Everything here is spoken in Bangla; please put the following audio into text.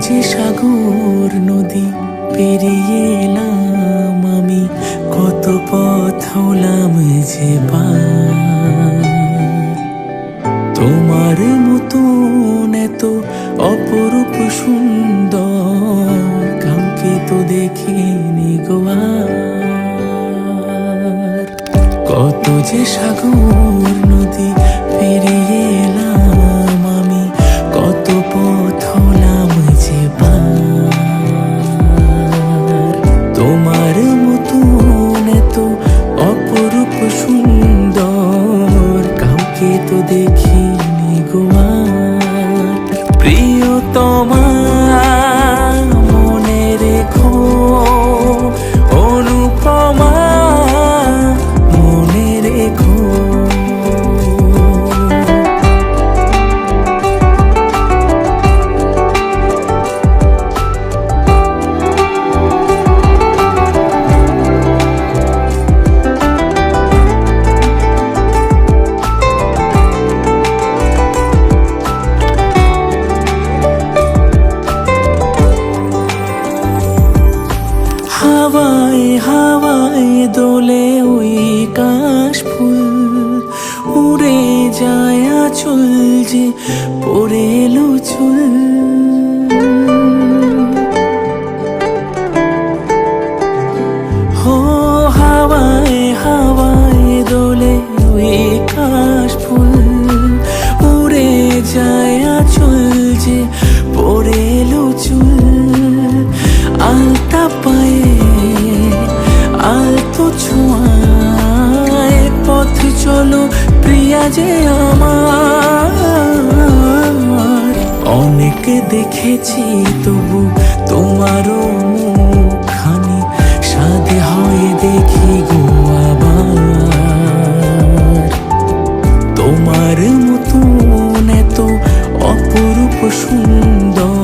যে সাগর নদী পেরিয়ে এলাম আমি, কত পথ হলাম যে পার। তোমার মতন এত অপরূপ সুন্দর কাউকে তো দেখিনি গো আর। কত যে সাগর নদী পেরিয়ে এলাম আমি, কত পথ হলাম যে পার। তোমার মতন এত অপরূপ সুন্দর কাউকে তো দেখিনি গো আর। প্রিয়তমা মনে রেখো, অনুপমা মনে রেখো। হাওয়ায় হাওয়ায় দোলে ওই কাশফুল, উড়ে যায় আঁচল যে পড়ে এলো চুল। হো হাওয়ায় হাওয়ায় দোলে ওই কাশফুল, উড়ে যায় আঁচল যে পড়ে এলো চুল। আলতা পায়ে আলতো ছোঁয়ায় পথ চলো প্রিয়া যে আমার। অনেক দেখেছি তবু তোমারও মুখখানি, সাধে হয় দেখি গো আবার। তোমার মতন এত অপরূপ সুন্দর